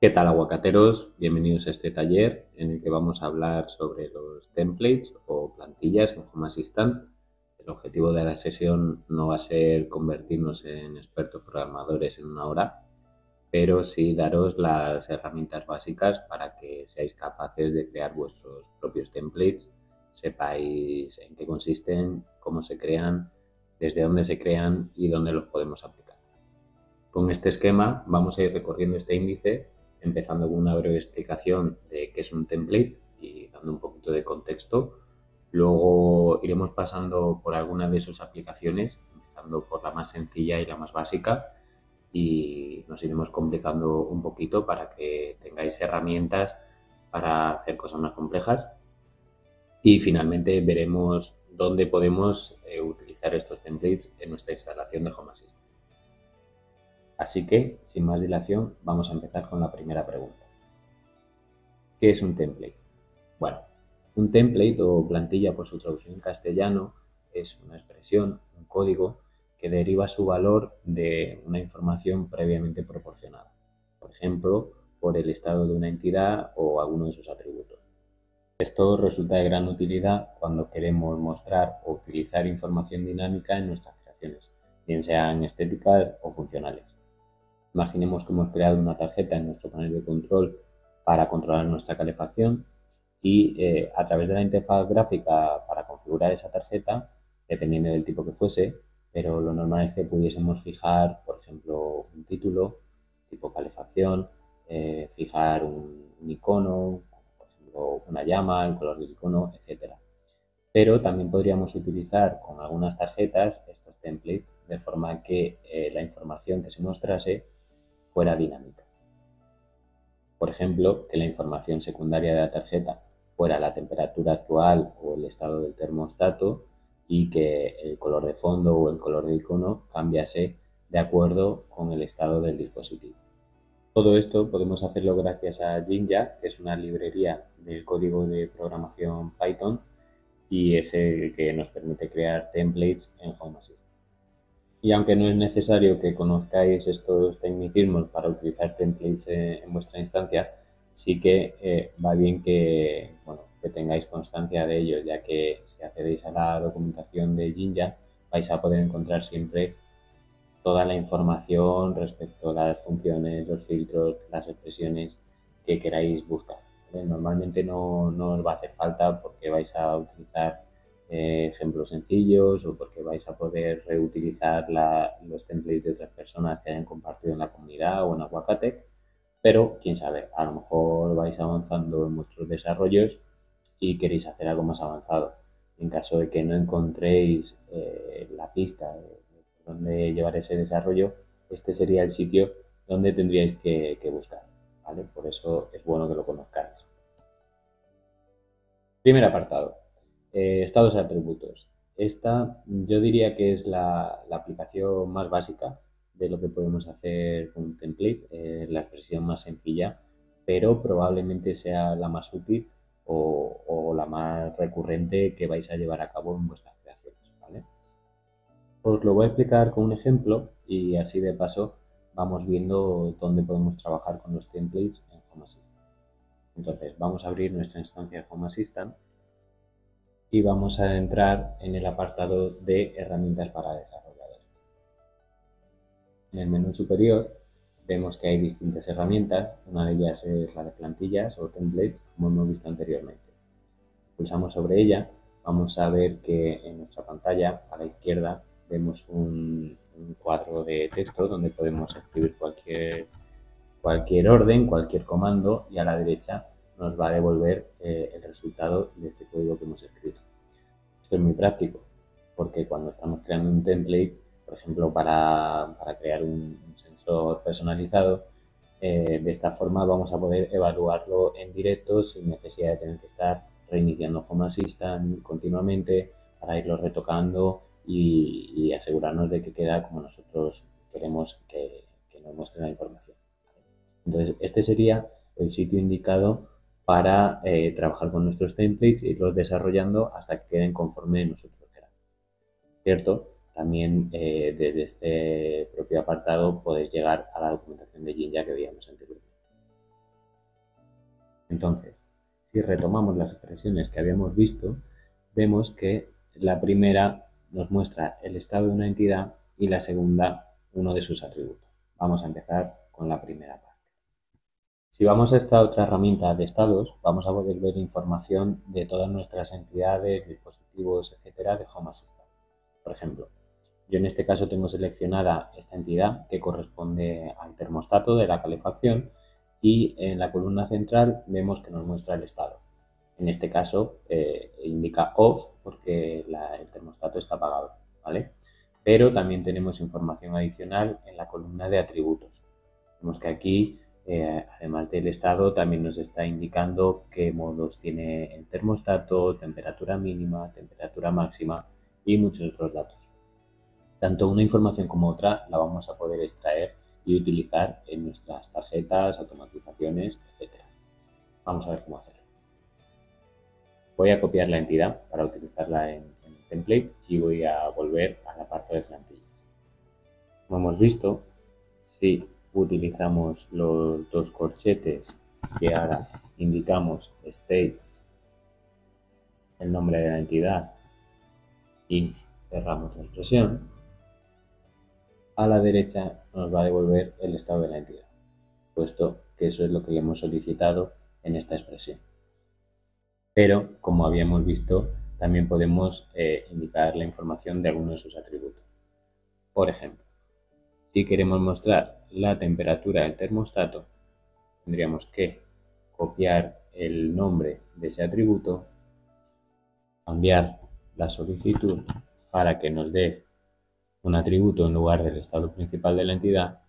¿Qué tal, aguacateros? Bienvenidos a este taller en el que vamos a hablar sobre los templates o plantillas en Home Assistant. El objetivo de la sesión no va a ser convertirnos en expertos programadores en una hora, pero sí daros las herramientas básicas para que seáis capaces de crear vuestros propios templates, sepáis en qué consisten, cómo se crean, desde dónde se crean y dónde los podemos aplicar. Con este esquema vamos a ir recorriendo este índice, empezando con una breve explicación de qué es un template y dando un poquito de contexto. Luego iremos pasando por algunas de sus aplicaciones, empezando por la más sencilla y la más básica, y nos iremos complicando un poquito para que tengáis herramientas para hacer cosas más complejas. Y finalmente veremos dónde podemos utilizar estos templates en nuestra instalación de Home Assistant. Así que, sin más dilación, vamos a empezar con la primera pregunta. ¿Qué es un template? Bueno, un template o plantilla por su traducción en castellano es una expresión, un código que deriva su valor de una información previamente proporcionada. Por ejemplo, por el estado de una entidad o alguno de sus atributos. Esto resulta de gran utilidad cuando queremos mostrar o utilizar información dinámica en nuestras creaciones, bien sean estéticas o funcionales. Imaginemos que hemos creado una tarjeta en nuestro panel de control para controlar nuestra calefacción y a través de la interfaz gráfica para configurar esa tarjeta, dependiendo del tipo que fuese, pero lo normal es que pudiésemos fijar, por ejemplo, un título tipo calefacción, fijar un icono, por ejemplo, una llama, el color del icono, etcétera. Pero también podríamos utilizar con algunas tarjetas estos templates de forma que la información que se mostrase fuera dinámica. Por ejemplo, que la información secundaria de la tarjeta fuera la temperatura actual o el estado del termostato y que el color de fondo o el color de icono cambiase de acuerdo con el estado del dispositivo. Todo esto podemos hacerlo gracias a Jinja, que es una librería del código de programación Python y es el que nos permite crear templates en Home Assistant. Y aunque no es necesario que conozcáis estos tecnicismos para utilizar templates en vuestra instancia, sí que va bien que, bueno, que tengáis constancia de ello, ya que si accedéis a la documentación de Jinja vais a poder encontrar siempre toda la información respecto a las funciones, los filtros, las expresiones que queráis buscar. ¿Vale? Normalmente no os va a hacer falta porque vais a utilizar ejemplos sencillos o porque vais a poder reutilizar los templates de otras personas que hayan compartido en la comunidad o en Aguacatec, pero quién sabe, a lo mejor vais avanzando en vuestros desarrollos y queréis hacer algo más avanzado. En caso de que no encontréis la pista de dónde llevar ese desarrollo, este sería el sitio donde tendríais que buscar. ¿Vale? Por eso es bueno que lo conozcáis. Primer apartado, estados y atributos. Esta yo diría que es la aplicación más básica de lo que podemos hacer con un template, la expresión más sencilla, pero probablemente sea la más útil o la más recurrente que vais a llevar a cabo en vuestras creaciones. ¿Vale? Os lo voy a explicar con un ejemplo y así de paso vamos viendo dónde podemos trabajar con los templates en Home Assistant. Entonces vamos a abrir nuestra instancia de Home Assistant y vamos a entrar en el apartado de herramientas para desarrolladores. En el menú superior vemos que hay distintas herramientas, una de ellas es la de plantillas o templates, como hemos visto anteriormente. Si pulsamos sobre ella, vamos a ver que en nuestra pantalla a la izquierda vemos un cuadro de texto donde podemos escribir cualquier orden, cualquier comando y a la derecha nos va a devolver el resultado de este código que hemos escrito. Esto es muy práctico porque cuando estamos creando un template, por ejemplo, para crear un sensor personalizado, de esta forma vamos a poder evaluarlo en directo sin necesidad de tener que estar reiniciando Home Assistant continuamente para irlo retocando y asegurarnos de que queda como nosotros queremos que nos muestre la información. Entonces, este sería el sitio indicado para trabajar con nuestros templates e irlos desarrollando hasta que queden conforme nosotros queramos. ¿Cierto? También desde este propio apartado podéis llegar a la documentación de Jinja que veíamos anteriormente. Entonces, si retomamos las expresiones que habíamos visto, vemos que la primera nos muestra el estado de una entidad y la segunda uno de sus atributos. Vamos a empezar con la primera parte. Si vamos a esta otra herramienta de estados, vamos a poder ver información de todas nuestras entidades, dispositivos, etcétera, de Home Assistant. Por ejemplo, yo en este caso tengo seleccionada esta entidad que corresponde al termostato de la calefacción y en la columna central vemos que nos muestra el estado. En este caso indica off porque el termostato está apagado, ¿vale? Pero también tenemos información adicional en la columna de atributos. Vemos que aquí, además del estado, también nos está indicando qué modos tiene el termostato, temperatura mínima, temperatura máxima y muchos otros datos. Tanto una información como otra la vamos a poder extraer y utilizar en nuestras tarjetas, automatizaciones, etc. Vamos a ver cómo hacerlo. Voy a copiar la entidad para utilizarla en el template y voy a volver a la parte de plantillas. Como hemos visto, si utilizamos los dos corchetes que ahora indicamos states, el nombre de la entidad y cerramos la expresión, a la derecha nos va a devolver el estado de la entidad, puesto que eso es lo que le hemos solicitado en esta expresión. Pero, como habíamos visto, también podemos indicar la información de alguno de sus atributos. Por ejemplo, si queremos mostrar la temperatura del termostato, tendríamos que copiar el nombre de ese atributo, cambiar la solicitud para que nos dé un atributo en lugar del estado principal de la entidad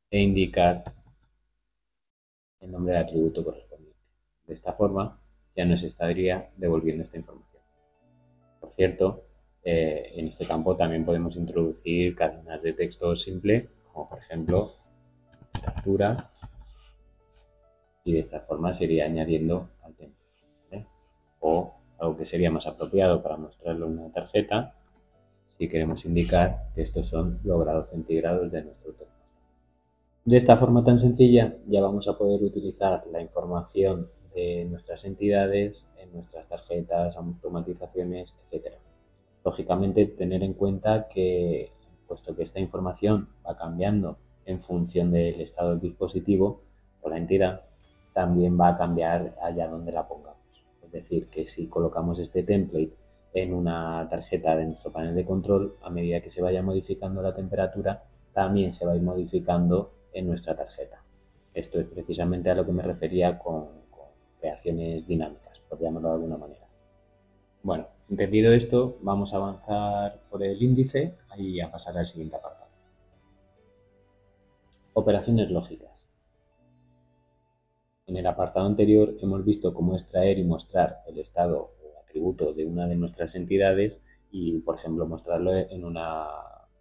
e indicar el nombre del atributo correspondiente. De esta forma ya nos estaría devolviendo esta información. Por cierto, en este campo también podemos introducir cadenas de texto simple, como por ejemplo temperatura, y de esta forma se iría añadiendo al template, ¿vale? O algo que sería más apropiado para mostrarlo en una tarjeta, si queremos indicar que estos son los grados centígrados de nuestro termostato. De esta forma tan sencilla ya vamos a poder utilizar la información de nuestras entidades en nuestras tarjetas, automatizaciones, etc. Lógicamente, tener en cuenta que, puesto que esta información va cambiando en función del estado del dispositivo o la entidad, también va a cambiar allá donde la pongamos. Es decir, que si colocamos este template en una tarjeta de nuestro panel de control, a medida que se vaya modificando la temperatura, también se va a ir modificando en nuestra tarjeta. Esto es precisamente a lo que me refería con creaciones dinámicas, por llamarlo de alguna manera. Bueno, entendido esto, vamos a avanzar por el índice y a pasar al siguiente apartado. Operaciones lógicas. En el apartado anterior hemos visto cómo extraer y mostrar el estado o atributo de una de nuestras entidades y, por ejemplo, mostrarlo en una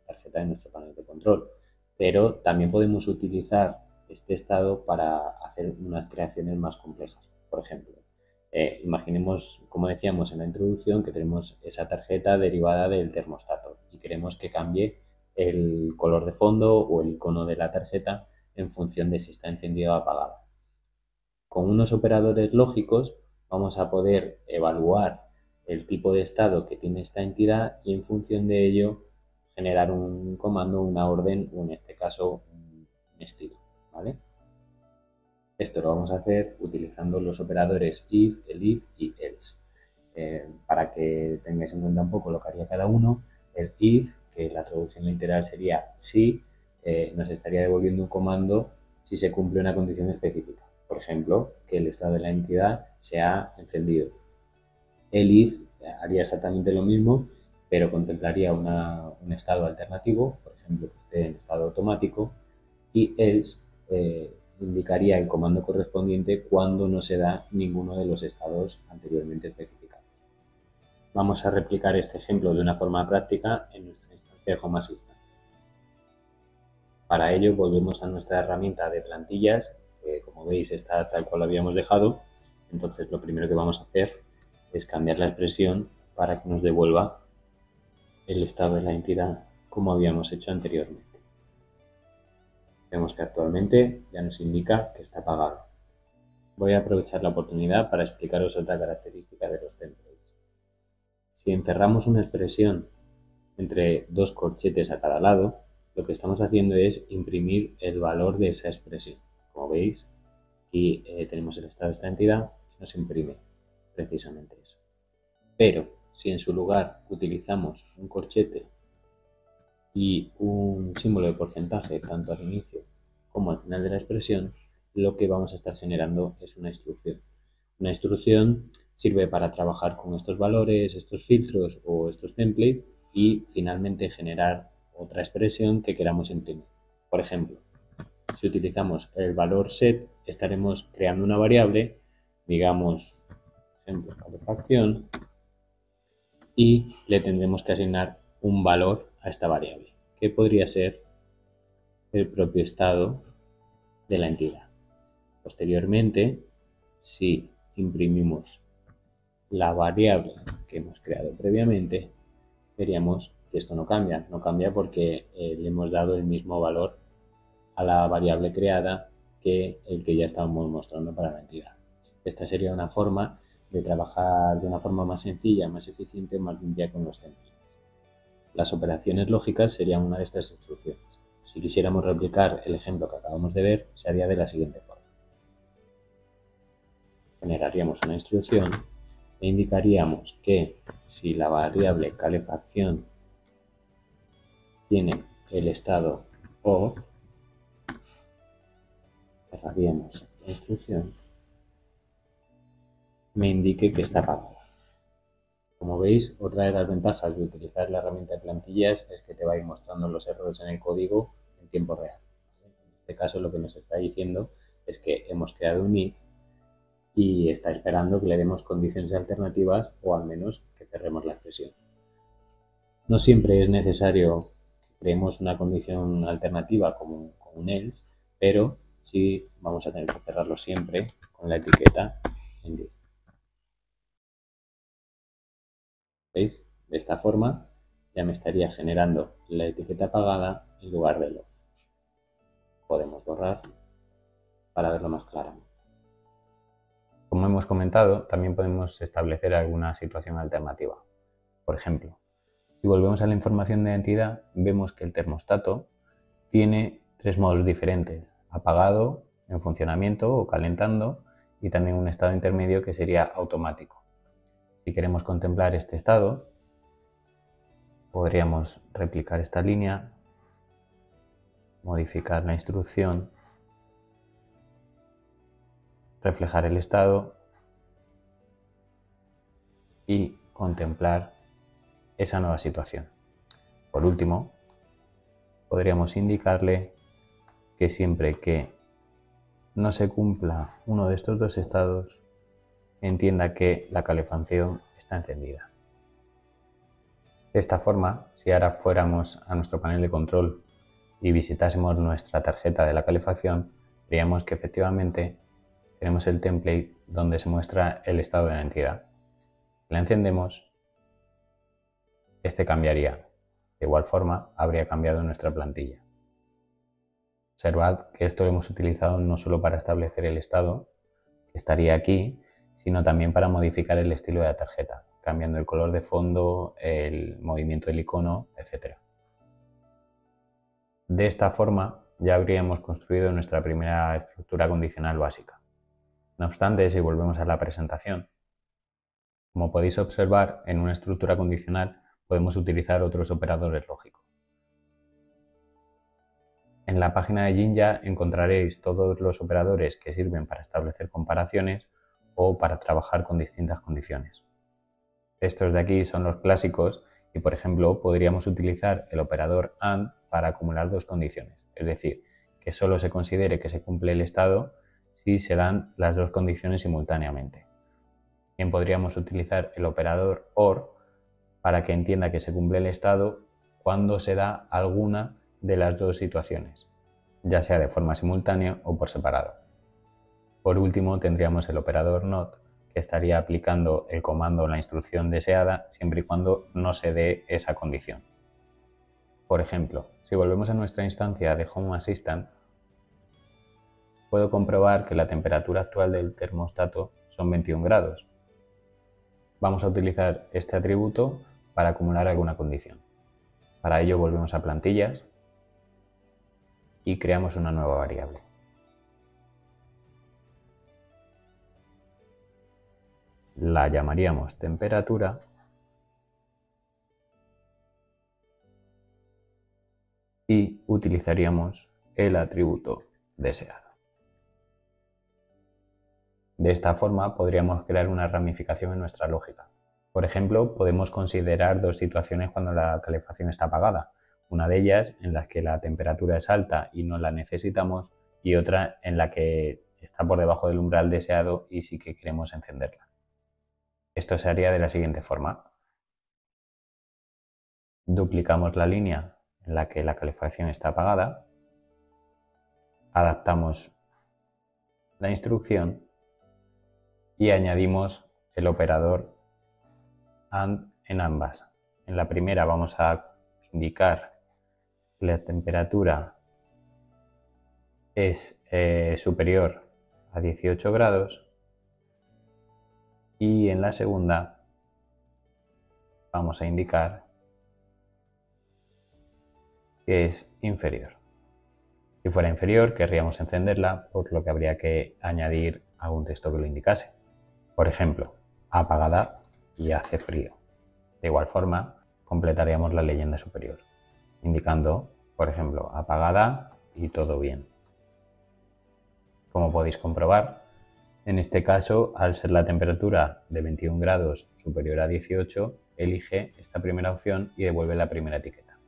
tarjeta de nuestro panel de control. Pero también podemos utilizar este estado para hacer unas creaciones más complejas. Por ejemplo, imaginemos, como decíamos en la introducción, que tenemos esa tarjeta derivada del termostato y queremos que cambie el color de fondo o el icono de la tarjeta en función de si está encendida o apagada. Con unos operadores lógicos vamos a poder evaluar el tipo de estado que tiene esta entidad y en función de ello generar un comando, una orden o en este caso un estilo, ¿vale? Esto lo vamos a hacer utilizando los operadores if, elif y else. Para que tengáis en cuenta un poco lo que haría cada uno, el if, que la traducción literal sería si, nos estaría devolviendo un comando si se cumple una condición específica. Por ejemplo, que el estado de la entidad sea encendido. El if haría exactamente lo mismo, pero contemplaría un estado alternativo, por ejemplo, que esté en estado automático, y else indicaría el comando correspondiente cuando no se da ninguno de los estados anteriormente especificados. Vamos a replicar este ejemplo de una forma práctica en nuestra instancia de Home Assistant. Para ello volvemos a nuestra herramienta de plantillas, que como veis está tal cual lo habíamos dejado. Entonces lo primero que vamos a hacer es cambiar la expresión para que nos devuelva el estado de la entidad como habíamos hecho anteriormente. Vemos que actualmente ya nos indica que está apagado. voy a aprovechar la oportunidad para explicaros otra característica de los templates. Si encerramos una expresión entre dos corchetes a cada lado, lo que estamos haciendo es imprimir el valor de esa expresión. Como veis, aquí tenemos el estado de esta entidad y nos imprime precisamente eso. Pero si en su lugar utilizamos un corchete y un símbolo de porcentaje tanto al inicio como al final de la expresión, lo que vamos a estar generando es una instrucción. Una instrucción sirve para trabajar con estos valores, estos filtros o estos templates y finalmente generar otra expresión que queramos imprimir. Por ejemplo, si utilizamos el valor set, estaremos creando una variable, digamos, ejemplo, calefacción, y le tendremos que asignar un valor a esta variable, que podría ser el propio estado de la entidad. Posteriormente, si imprimimos la variable que hemos creado previamente, veríamos que esto no cambia porque le hemos dado el mismo valor a la variable creada que el que ya estábamos mostrando para la entidad. Esta sería una forma de trabajar de una forma más sencilla, más eficiente, más limpia con los templates. Las operaciones lógicas serían una de estas instrucciones. Si quisiéramos replicar el ejemplo que acabamos de ver, se haría de la siguiente forma. Generaríamos una instrucción e indicaríamos que si la variable calefacción tiene el estado off, cerraríamos la instrucción, me indique que está apagada. Como veis, otra de las ventajas de utilizar la herramienta de plantillas es que te va a ir mostrando los errores en el código en tiempo real. En este caso lo que nos está diciendo es que hemos creado un if y está esperando que le demos condiciones alternativas o al menos que cerremos la expresión. No siempre es necesario que creemos una condición alternativa como un else, pero sí vamos a tener que cerrarlo siempre con la etiqueta en div. ¿Veis? De esta forma ya me estaría generando la etiqueta apagada en lugar del off. Podemos borrar para verlo más claramente. Como hemos comentado, también podemos establecer alguna situación alternativa. Por ejemplo, si volvemos a la información de entidad, vemos que el termostato tiene tres modos diferentes: apagado, en funcionamiento o calentando, y también un estado intermedio que sería automático. Si queremos contemplar este estado, podríamos replicar esta línea, modificar la instrucción, reflejar el estado y contemplar esa nueva situación. Por último, podríamos indicarle que siempre que no se cumpla uno de estos dos estados, entienda que la calefacción está encendida. De esta forma, si ahora fuéramos a nuestro panel de control y visitásemos nuestra tarjeta de la calefacción, veríamos que efectivamente tenemos el template donde se muestra el estado de la entidad. Si la encendemos, este cambiaría. De igual forma, habría cambiado nuestra plantilla. Observad que esto lo hemos utilizado no solo para establecer el estado, que estaría aquí, sino también para modificar el estilo de la tarjeta, cambiando el color de fondo, el movimiento del icono, etc. De esta forma ya habríamos construido nuestra primera estructura condicional básica. No obstante, si volvemos a la presentación, como podéis observar, en una estructura condicional podemos utilizar otros operadores lógicos. En la página de Jinja encontraréis todos los operadores que sirven para establecer comparaciones o para trabajar con distintas condiciones. Estos de aquí son los clásicos y, por ejemplo, podríamos utilizar el operador AND para acumular dos condiciones, es decir, que solo se considere que se cumple el estado si se dan las dos condiciones simultáneamente. Bien, podríamos utilizar el operador OR para que entienda que se cumple el estado cuando se da alguna de las dos situaciones, ya sea de forma simultánea o por separado. Por último, tendríamos el operador NOT, que estaría aplicando el comando o la instrucción deseada siempre y cuando no se dé esa condición. Por ejemplo, si volvemos a nuestra instancia de Home Assistant, puedo comprobar que la temperatura actual del termostato son 21 grados. Vamos a utilizar este atributo para acumular alguna condición. Para ello volvemos a plantillas y creamos una nueva variable. La llamaríamos temperatura y utilizaríamos el atributo deseado. De esta forma podríamos crear una ramificación en nuestra lógica. Por ejemplo, podemos considerar dos situaciones cuando la calefacción está apagada. Una de ellas en la que la temperatura es alta y no la necesitamos, y otra en la que está por debajo del umbral deseado y sí que queremos encenderla. Esto se haría de la siguiente forma. Duplicamos la línea en la que la calefacción está apagada, adaptamos la instrucción y añadimos el operador AND en ambas. En la primera vamos a indicar que la temperatura es superior a 18 grados y en la segunda vamos a indicar que es inferior. Si fuera inferior, querríamos encenderla, por lo que habría que añadir algún texto que lo indicase. Por ejemplo, apagada y hace frío. De igual forma, completaríamos la leyenda superior, indicando, por ejemplo, apagada y todo bien. Como podéis comprobar, en este caso, al ser la temperatura de 21 grados superior a 18, elige esta primera opción y devuelve la primera etiqueta.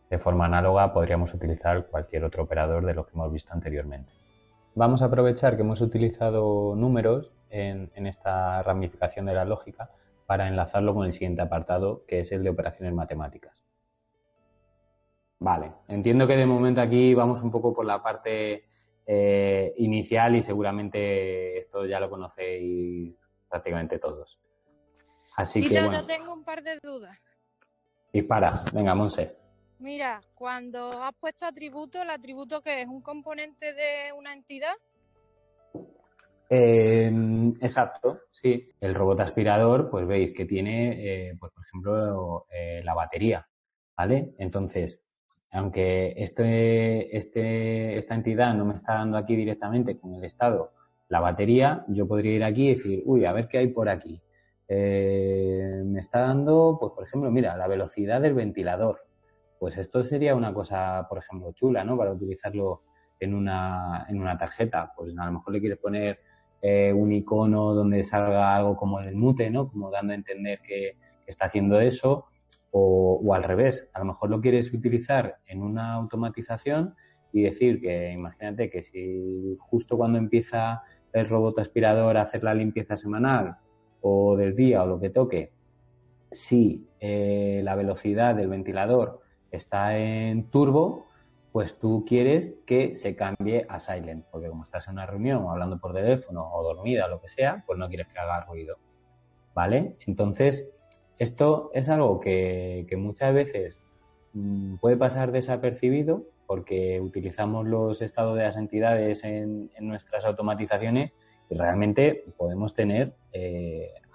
De forma análoga podríamos utilizar cualquier otro operador de los que hemos visto anteriormente. Vamos a aprovechar que hemos utilizado números en esta ramificación de la lógica para enlazarlo con el siguiente apartado, que es el de operaciones matemáticas. Vale, entiendo que de momento aquí vamos un poco por la parte inicial y seguramente esto ya lo conocéis prácticamente todos. Así que bueno. Yo tengo un par de dudas. Dispara, venga, Monse. Mira, cuando has puesto atributo, ¿el atributo qué es? ¿Un componente de una entidad? Exacto, sí. El robot aspirador, pues veis que tiene, pues por ejemplo, la batería, ¿vale? Entonces, aunque esta entidad no me está dando aquí directamente con el estado la batería, yo podría ir aquí y decir, uy, a ver qué hay por aquí. Me está dando, pues por ejemplo, mira, la velocidad del ventilador. Pues esto sería una cosa, por ejemplo, chula, ¿no? Para utilizarlo en una tarjeta. Pues a lo mejor le quieres poner un icono donde salga algo como el mute, ¿no? Como dando a entender que está haciendo eso, o al revés, a lo mejor lo quieres utilizar en una automatización y decir que, imagínate que si justo cuando empieza el robot aspirador a hacer la limpieza semanal o del día o lo que toque, si la velocidad del ventilador está en turbo, pues tú quieres que se cambie a silent, porque como estás en una reunión o hablando por teléfono o dormida o lo que sea, pues no quieres que haga ruido, ¿vale? Entonces, esto es algo que muchas veces puede pasar desapercibido porque utilizamos los estados de las entidades en nuestras automatizaciones y realmente podemos tener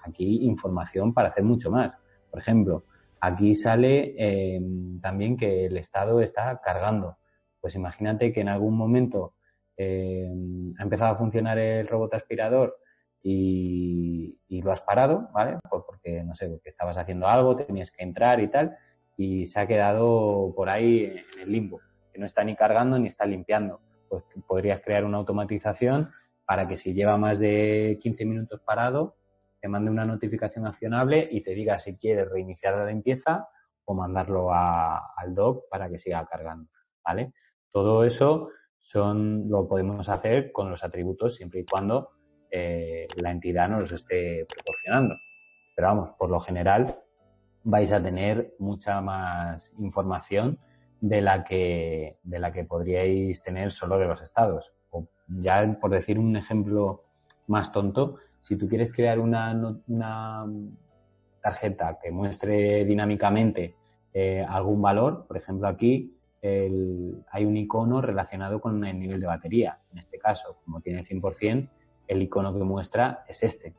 aquí información para hacer mucho más. Por ejemplo, aquí sale también que el estado está cargando. Pues imagínate que en algún momento ha empezado a funcionar el robot aspirador y lo has parado, ¿vale? Pues porque, no sé, porque estabas haciendo algo, tenías que entrar y tal, y se ha quedado por ahí en el limbo, que no está ni cargando ni está limpiando. Pues podrías crear una automatización para que si lleva más de 15 minutos parado, te mande una notificación accionable y te diga si quieres reiniciar la limpieza o mandarlo al dock para que siga cargando, ¿vale? Todo eso lo podemos hacer con los atributos siempre y cuando la entidad nos los esté proporcionando. Pero vamos, por lo general vais a tener mucha más información de la que podríais tener solo de los estados. O ya por decir un ejemplo más tonto, si tú quieres crear una tarjeta que muestre dinámicamente algún valor, por ejemplo aquí hay un icono relacionado con el nivel de batería. En este caso, como tiene 100%, el icono que muestra es este.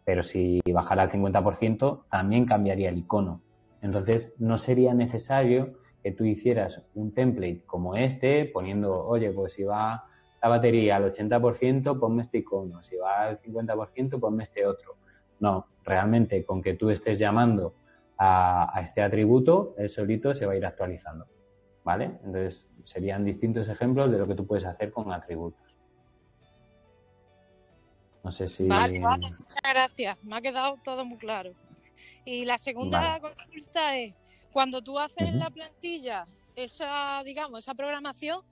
Pero si bajara al 50%, también cambiaría el icono. Entonces, no sería necesario que tú hicieras un template como este, poniendo, oye, pues si va la batería al 80%, ponme este icono. Si va al 50%, ponme este otro. No, realmente con que tú estés llamando a este atributo, él solito se va a ir actualizando. ¿Vale? Entonces, serían distintos ejemplos de lo que tú puedes hacer con atributos. No sé si... Vale, muchas gracias. Me ha quedado todo muy claro. Y la segunda consulta es, cuando tú haces en la plantilla esa, digamos, esa programación,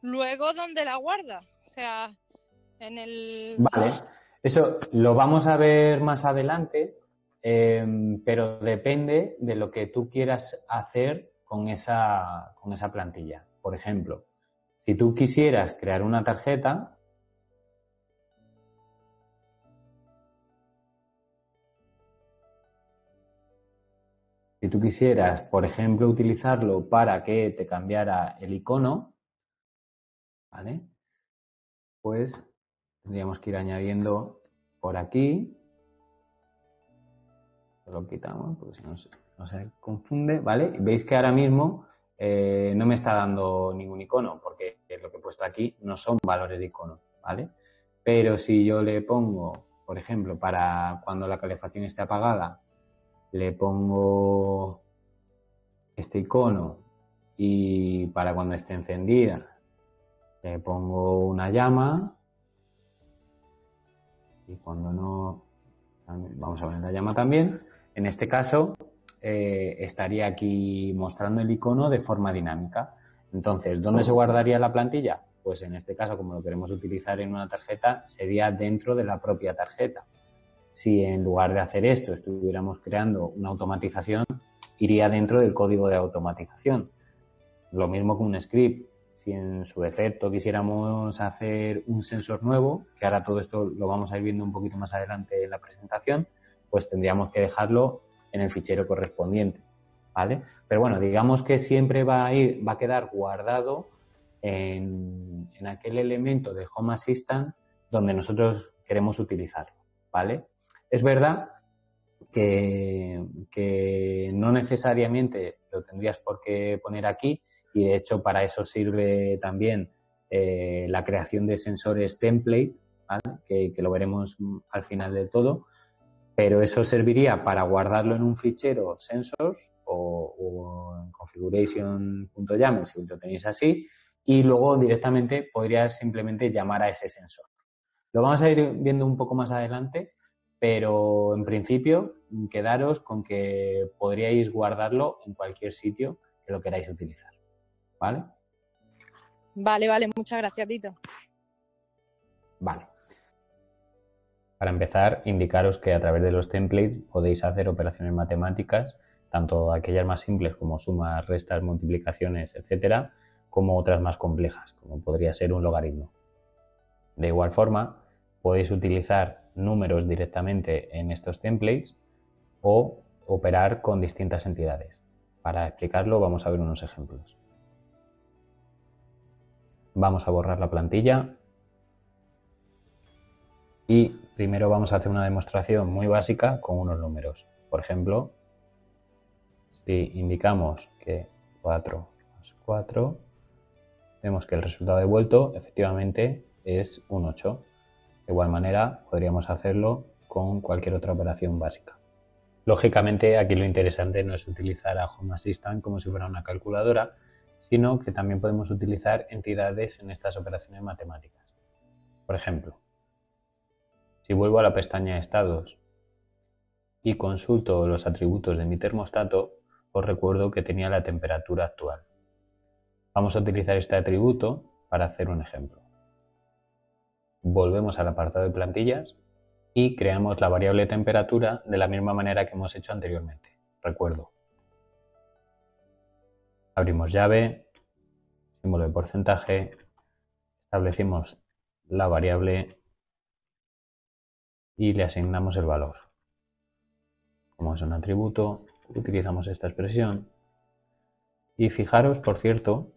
luego ¿dónde la guardas? O sea, en el... Vale, eso lo vamos a ver más adelante, pero depende de lo que tú quieras hacer con esa plantilla. Por ejemplo, si tú quisieras crear una tarjeta, si tú quisieras, por ejemplo, utilizarlo para que te cambiara el icono, ¿vale? Pues tendríamos que ir añadiendo por aquí. Lo quitamos porque si no se confunde, ¿vale? Veis que ahora mismo no me está dando ningún icono porque lo que he puesto aquí no son valores de icono, ¿vale? Pero si yo le pongo, por ejemplo, para cuando la calefacción esté apagada, le pongo este icono y para cuando esté encendida le pongo una llama y cuando no, vamos a poner la llama también. En este caso estaría aquí mostrando el icono de forma dinámica. Entonces, ¿dónde se guardaría la plantilla? Pues en este caso, como lo queremos utilizar en una tarjeta, sería dentro de la propia tarjeta. Si en lugar de hacer esto estuviéramos creando una automatización, iría dentro del código de automatización. Lo mismo que un script. Si en su defecto quisiéramos hacer un sensor nuevo, que ahora todo esto lo vamos a ir viendo un poquito más adelante en la presentación, pues tendríamos que dejarlo en el fichero correspondiente, ¿vale? Pero bueno, digamos que siempre va a quedar guardado en aquel elemento de Home Assistant donde nosotros queremos utilizarlo, ¿vale? Es verdad que no necesariamente lo tendrías por qué poner aquí y de hecho para eso sirve también la creación de sensores template, ¿vale? Que lo veremos al final de todo, pero eso serviría para guardarlo en un fichero sensors o en configuration.yaml si lo tenéis así y luego directamente podrías simplemente llamar a ese sensor. Lo vamos a ir viendo un poco más adelante, pero en principio quedaros con que podríais guardarlo en cualquier sitio que lo queráis utilizar, ¿vale? Vale, muchas gracias, Tito. Vale. Para empezar, indicaros que a través de los templates podéis hacer operaciones matemáticas, tanto aquellas más simples como sumas, restas, multiplicaciones, etcétera, como otras más complejas, como podría ser un logaritmo. De igual forma, podéis utilizar números directamente en estos templates o operar con distintas entidades. Para explicarlo vamos a ver unos ejemplos. Vamos a borrar la plantilla y primero vamos a hacer una demostración muy básica con unos números. Por ejemplo, si indicamos que 4 más 4, vemos que el resultado devuelto efectivamente es un 8. De igual manera, podríamos hacerlo con cualquier otra operación básica. Lógicamente, aquí lo interesante no es utilizar a Home Assistant como si fuera una calculadora, sino que también podemos utilizar entidades en estas operaciones matemáticas. Por ejemplo, si vuelvo a la pestaña de estados y consulto los atributos de mi termostato, os recuerdo que tenía la temperatura actual. Vamos a utilizar este atributo para hacer un ejemplo. Volvemos al apartado de plantillas y creamos la variable temperatura de la misma manera que hemos hecho anteriormente. Recuerdo. Abrimos llave, símbolo de porcentaje, establecimos la variable y le asignamos el valor. Como es un atributo, utilizamos esta expresión. Y fijaros, por cierto,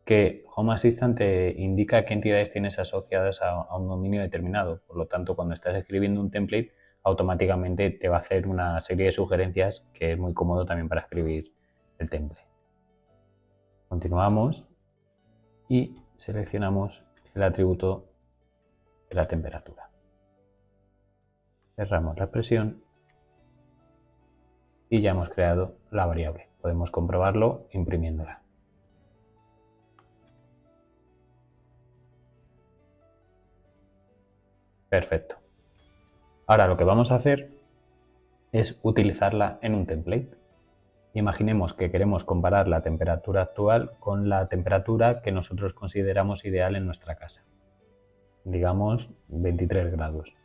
que Home Assistant te indica qué entidades tienes asociadas a un dominio determinado. Por lo tanto, cuando estás escribiendo un template, automáticamente te va a hacer una serie de sugerencias que es muy cómodo también para escribir el template. Continuamos y seleccionamos el atributo de la temperatura. Cerramos la expresión y ya hemos creado la variable. Podemos comprobarlo imprimiéndola. Perfecto. Ahora lo que vamos a hacer es utilizarla en un template. Imaginemos que queremos comparar la temperatura actual con la temperatura que nosotros consideramos ideal en nuestra casa. Digamos 23 grados.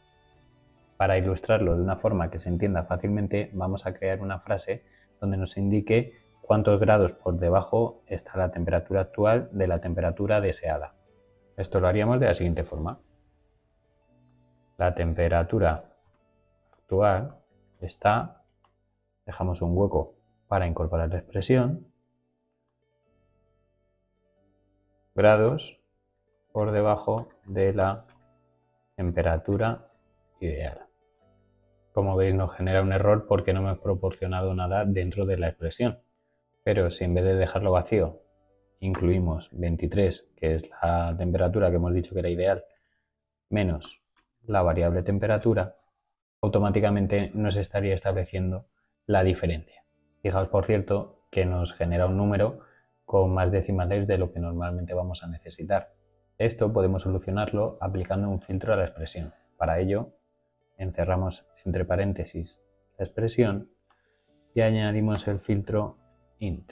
Para ilustrarlo de una forma que se entienda fácilmente, vamos a crear una frase donde nos indique cuántos grados por debajo está la temperatura actual de la temperatura deseada. Esto lo haríamos de la siguiente forma. La temperatura actual está, dejamos un hueco para incorporar la expresión, grados por debajo de la temperatura ideal. Como veis, nos genera un error porque no hemos proporcionado nada dentro de la expresión. Pero si en vez de dejarlo vacío incluimos 23, que es la temperatura que hemos dicho que era ideal, menos la variable temperatura, automáticamente nos estaría estableciendo la diferencia. Fijaos, por cierto, que nos genera un número con más decimales de lo que normalmente vamos a necesitar. Esto podemos solucionarlo aplicando un filtro a la expresión. Para ello, encerramos entre paréntesis la expresión y añadimos el filtro int.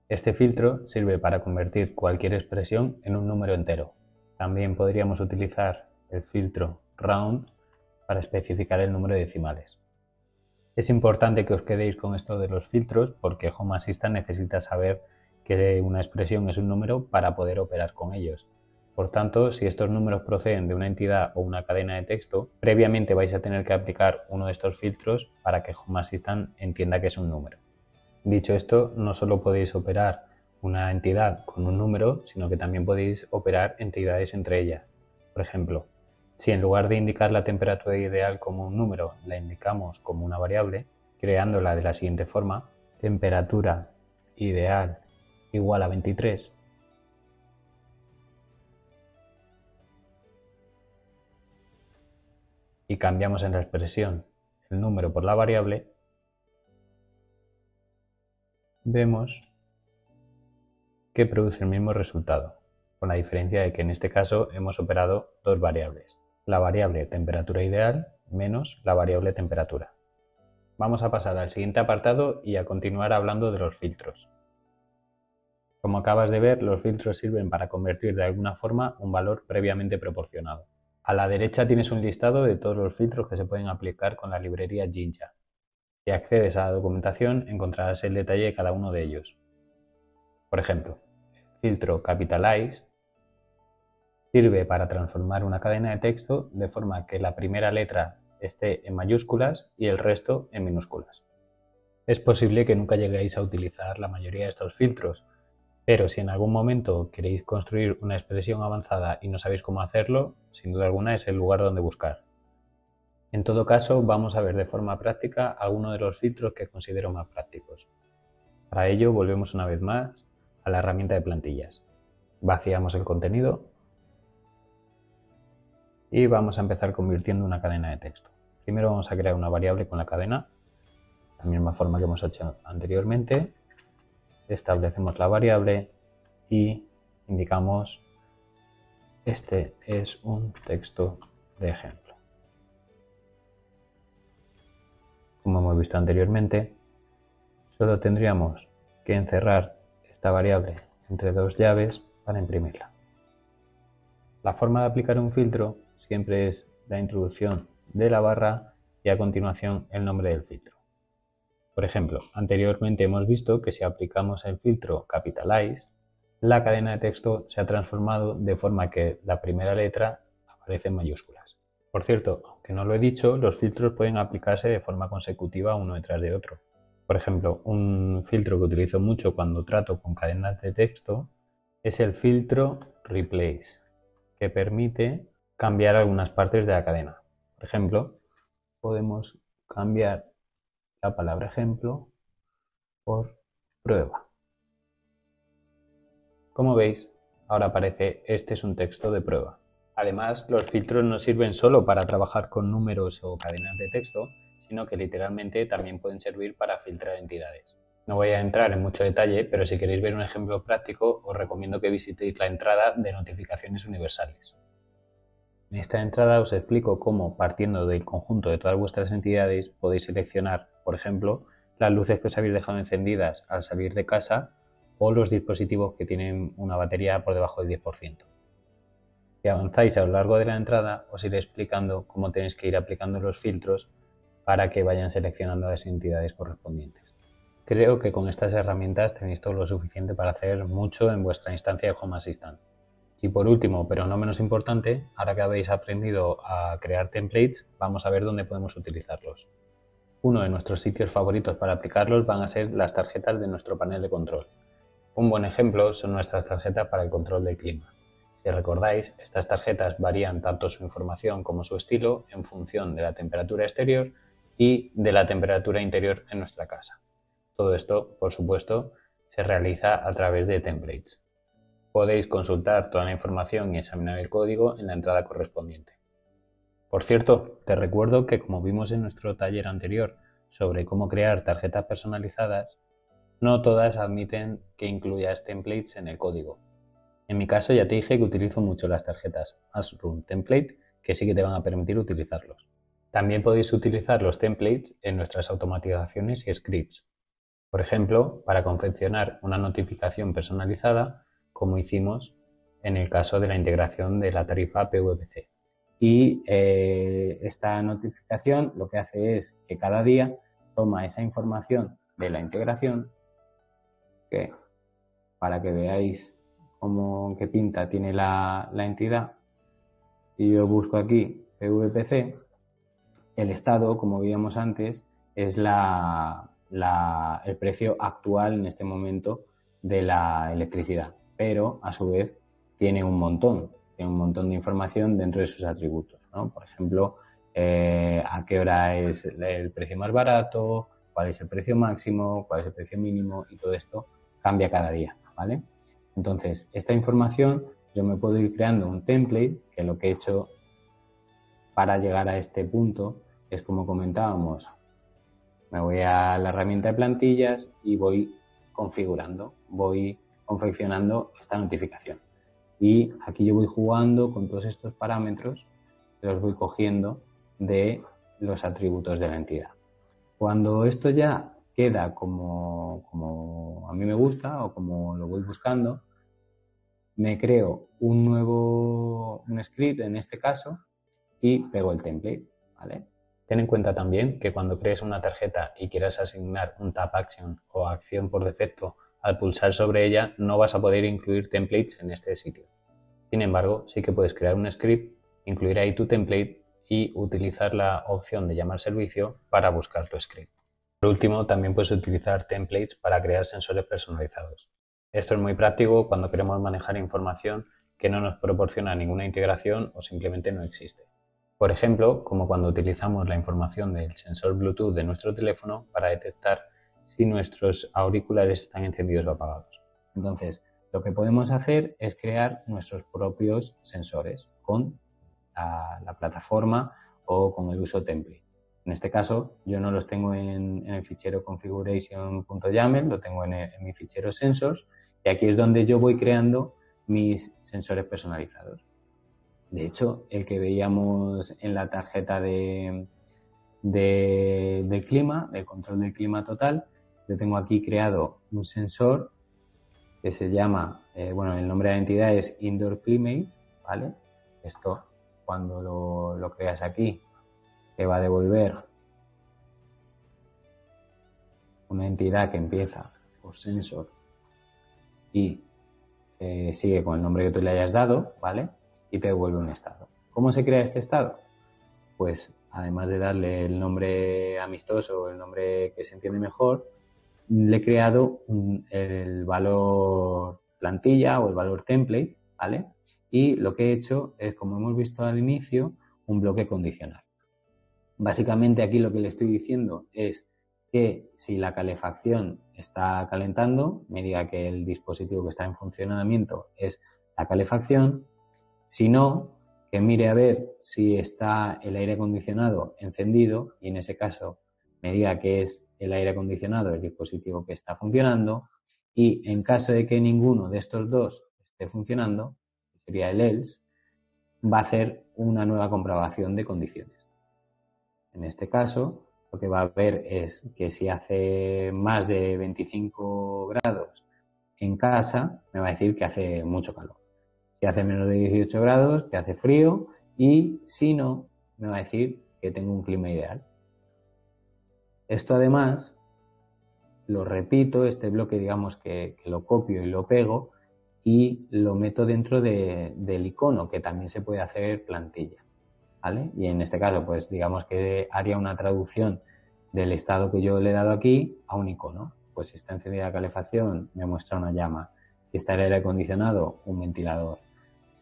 Este filtro sirve para convertir cualquier expresión en un número entero. También podríamos utilizar el filtro round para especificar el número de decimales. Es importante que os quedéis con esto de los filtros porque Home Assistant necesita saber que una expresión es un número para poder operar con ellos. Por tanto, si estos números proceden de una entidad o una cadena de texto, previamente vais a tener que aplicar uno de estos filtros para que Home Assistant entienda que es un número. Dicho esto, no solo podéis operar una entidad con un número, sino que también podéis operar entidades entre ellas. Por ejemplo, si en lugar de indicar la temperatura ideal como un número, la indicamos como una variable, creándola de la siguiente forma: temperatura ideal igual a 23, y cambiamos en la expresión el número por la variable, vemos que produce el mismo resultado, con la diferencia de que en este caso hemos operado dos variables: la variable temperatura ideal menos la variable temperatura. Vamos a pasar al siguiente apartado y a continuar hablando de los filtros. Como acabas de ver, los filtros sirven para convertir de alguna forma un valor previamente proporcionado. A la derecha tienes un listado de todos los filtros que se pueden aplicar con la librería Jinja. Si accedes a la documentación, encontrarás el detalle de cada uno de ellos. Por ejemplo, el filtro Capitalize sirve para transformar una cadena de texto de forma que la primera letra esté en mayúsculas y el resto en minúsculas. Es posible que nunca lleguéis a utilizar la mayoría de estos filtros, pero si en algún momento queréis construir una expresión avanzada y no sabéis cómo hacerlo, sin duda alguna es el lugar donde buscar. En todo caso, vamos a ver de forma práctica algunos de los filtros que considero más prácticos. Para ello, volvemos una vez más a la herramienta de plantillas. Vaciamos el contenido y vamos a empezar convirtiendo una cadena de texto. Primero vamos a crear una variable con la cadena, de la misma forma que hemos hecho anteriormente. Establecemos la variable y indicamos: este es un texto de ejemplo. Como hemos visto anteriormente, solo tendríamos que encerrar esta variable entre dos llaves para imprimirla. La forma de aplicar un filtro siempre es la introducción de la barra y a continuación el nombre del filtro. Por ejemplo, anteriormente hemos visto que si aplicamos el filtro Capitalize, la cadena de texto se ha transformado de forma que la primera letra aparece en mayúsculas. Por cierto, aunque no lo he dicho, los filtros pueden aplicarse de forma consecutiva uno detrás de otro. Por ejemplo, un filtro que utilizo mucho cuando trato con cadenas de texto es el filtro Replace, que permite cambiar algunas partes de la cadena. Por ejemplo, podemos cambiar la palabra ejemplo por prueba. Como veis, ahora aparece este es un texto de prueba. Además, los filtros no sirven solo para trabajar con números o cadenas de texto, sino que literalmente también pueden servir para filtrar entidades. No voy a entrar en mucho detalle, pero si queréis ver un ejemplo práctico, os recomiendo que visitéis la entrada de notificaciones universales. En esta entrada os explico cómo, partiendo del conjunto de todas vuestras entidades, podéis seleccionar, por ejemplo, las luces que os habéis dejado encendidas al salir de casa o los dispositivos que tienen una batería por debajo del 10%. Si avanzáis a lo largo de la entrada, os iré explicando cómo tenéis que ir aplicando los filtros para que vayan seleccionando las entidades correspondientes. Creo que con estas herramientas tenéis todo lo suficiente para hacer mucho en vuestra instancia de Home Assistant. Y por último, pero no menos importante, ahora que habéis aprendido a crear templates, vamos a ver dónde podemos utilizarlos. Uno de nuestros sitios favoritos para aplicarlos van a ser las tarjetas de nuestro panel de control. Un buen ejemplo son nuestras tarjetas para el control del clima. Si recordáis, estas tarjetas varían tanto su información como su estilo en función de la temperatura exterior y de la temperatura interior en nuestra casa. Todo esto, por supuesto, se realiza a través de templates. Podéis consultar toda la información y examinar el código en la entrada correspondiente. Por cierto, te recuerdo que como vimos en nuestro taller anterior sobre cómo crear tarjetas personalizadas, no todas admiten que incluyas templates en el código. En mi caso ya te dije que utilizo mucho las tarjetas AsRun Template, que sí que te van a permitir utilizarlos. También podéis utilizar los templates en nuestras automatizaciones y scripts. Por ejemplo, para confeccionar una notificación personalizada, como hicimos en el caso de la integración de la tarifa PVC. Y esta notificación lo que hace es que cada día toma esa información de la integración, que para que veáis qué pinta tiene la entidad, y yo busco aquí PVPC, el estado, como veíamos antes, es el precio actual en este momento de la electricidad, pero a su vez tiene un montón de información dentro de sus atributos, ¿no? Por ejemplo, a qué hora es el precio más barato, cuál es el precio máximo, cuál es el precio mínimo, y todo esto cambia cada día, ¿vale? Entonces, esta información yo me puedo ir creando un template, que lo que he hecho para llegar a este punto es, como comentábamos, me voy a la herramienta de plantillas y voy configurando, voy confeccionando esta notificación. Y aquí yo voy jugando con todos estos parámetros, los voy cogiendo de los atributos de la entidad. Cuando esto ya queda como a mí me gusta o como lo voy buscando, me creo un script en este caso y pego el template, ¿vale? Ten en cuenta también que cuando crees una tarjeta y quieras asignar un tap action o acción por defecto, al pulsar sobre ella no vas a poder incluir templates en este sitio. Sin embargo, sí que puedes crear un script, incluir ahí tu template y utilizar la opción de llamar servicio para buscar tu script. Por último, también puedes utilizar templates para crear sensores personalizados. Esto es muy práctico cuando queremos manejar información que no nos proporciona ninguna integración o simplemente no existe. Por ejemplo, como cuando utilizamos la información del sensor Bluetooth de nuestro teléfono para detectar si nuestros auriculares están encendidos o apagados. Entonces, lo que podemos hacer es crear nuestros propios sensores con la plataforma o con el uso template. En este caso, yo no los tengo en el fichero configuration.yaml, lo tengo en mi fichero sensors, y aquí es donde yo voy creando mis sensores personalizados. De hecho, el que veíamos en la tarjeta de clima, del control del clima total, yo tengo aquí creado un sensor que se llama, el nombre de la entidad es Indoor Climate, ¿vale? Esto, cuando lo creas aquí, te va a devolver una entidad que empieza por sensor y sigue con el nombre que tú le hayas dado, ¿vale? Y te devuelve un estado. ¿Cómo se crea este estado? Pues además de darle el nombre amistoso, el nombre que se entiende mejor, le he creado el valor plantilla o el valor template, ¿vale? Y lo que he hecho es, como hemos visto al inicio, un bloque condicional. Básicamente aquí lo que le estoy diciendo es que si la calefacción está calentando, me diga que el dispositivo que está en funcionamiento es la calefacción. Si no, que mire a ver si está el aire acondicionado encendido y en ese caso me diga que es el aire acondicionado el dispositivo que está funcionando. Y en caso de que ninguno de estos dos esté funcionando, que sería el else, va a hacer una nueva comprobación de condiciones. En este caso, lo que va a ver es que si hace más de 25 grados en casa, me va a decir que hace mucho calor. Si hace menos de 18 grados, que hace frío. Y si no, me va a decir que tengo un clima ideal. Esto además, lo repito, este bloque digamos que lo copio y lo pego y lo meto dentro del icono, que también se puede hacer plantilla, ¿vale? Y en este caso, pues digamos que haría una traducción del estado que yo le he dado aquí a un icono. Pues si está encendida la calefacción, me muestra una llama. Si está el aire acondicionado, un ventilador.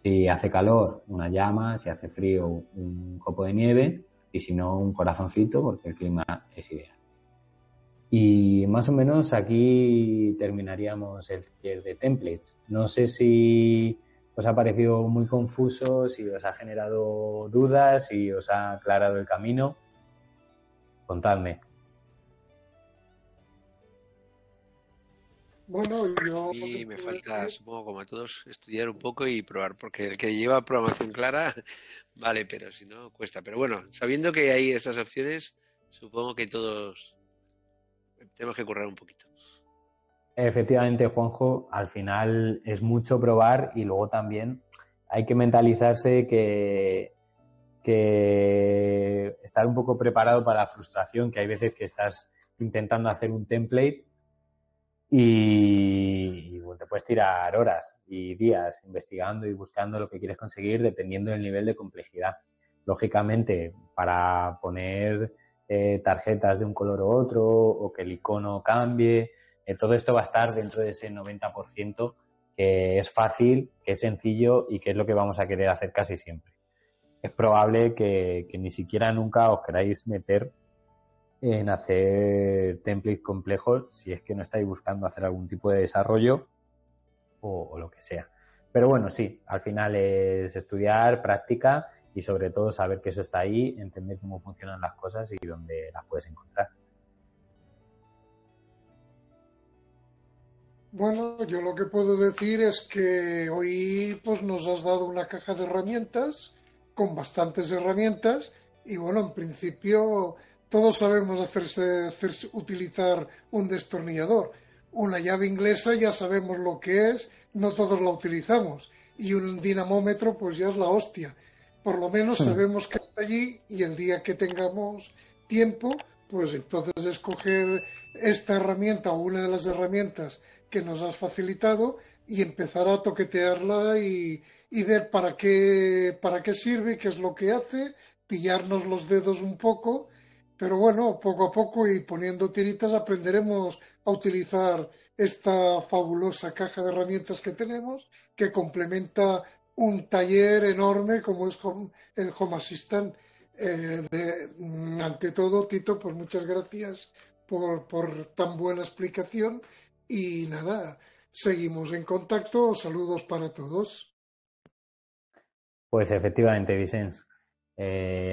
Si hace calor, una llama. Si hace frío, un copo de nieve. Y si no, un corazoncito, porque el clima es ideal. Y más o menos aquí terminaríamos el taller de templates. No sé si os ha parecido muy confuso, si os ha generado dudas, si os ha aclarado el camino. Contadme. Bueno, yo... Y me falta, supongo, como a todos, estudiar un poco y probar, porque el que lleva programación clara, vale, pero si no, cuesta. Pero bueno, sabiendo que hay estas opciones, supongo que todos tenemos que currar un poquito. Efectivamente, Juanjo, al final es mucho probar y luego también hay que mentalizarse que estar un poco preparado para la frustración, que hay veces que estás intentando hacer un template y bueno, te puedes tirar horas y días investigando y buscando lo que quieres conseguir dependiendo del nivel de complejidad. Lógicamente, para poner tarjetas de un color u otro o que el icono cambie, todo esto va a estar dentro de ese 90% que es fácil, que es sencillo y que es lo que vamos a querer hacer casi siempre. Es probable que ni siquiera nunca os queráis meter en hacer templates complejos si es que no estáis buscando hacer algún tipo de desarrollo o lo que sea. Pero bueno, sí, al final es estudiar, práctica y sobre todo saber que eso está ahí, entender cómo funcionan las cosas y dónde las puedes encontrar. Bueno, yo lo que puedo decir es que hoy pues nos has dado una caja de herramientas con bastantes herramientas y bueno, en principio todos sabemos utilizar un destornillador. Una llave inglesa ya sabemos lo que es, no todos la utilizamos y un dinamómetro pues ya es la hostia. Por lo menos sabemos que está allí y el día que tengamos tiempo, pues entonces escoger esta herramienta o una de las herramientas que nos has facilitado y empezar a toquetearla y ver para qué sirve, qué es lo que hace, pillarnos los dedos un poco, pero bueno, poco a poco y poniendo tiritas aprenderemos a utilizar esta fabulosa caja de herramientas que tenemos que complementa un taller enorme como es el Home Assistant. Ante todo, Tito, pues muchas gracias por tan buena explicación y nada, seguimos en contacto. Saludos para todos. Pues efectivamente, Vicens.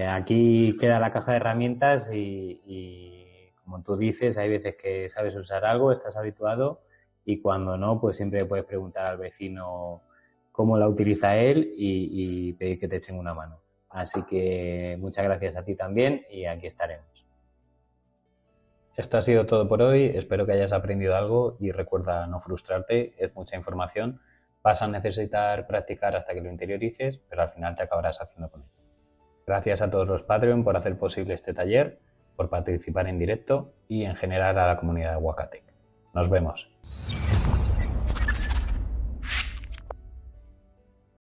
Aquí queda la caja de herramientas y como tú dices, hay veces que sabes usar algo, estás habituado y cuando no, pues siempre puedes preguntar al vecino cómo la utiliza él y pedir que te echen una mano. Así que muchas gracias a ti también y aquí estaremos. Esto ha sido todo por hoy, espero que hayas aprendido algo y recuerda no frustrarte, es mucha información, vas a necesitar practicar hasta que lo interiorices, pero al final te acabarás haciendo con ello. Gracias a todos los Patreon por hacer posible este taller, por participar en directo y en general a la comunidad de Wakatech. Nos vemos.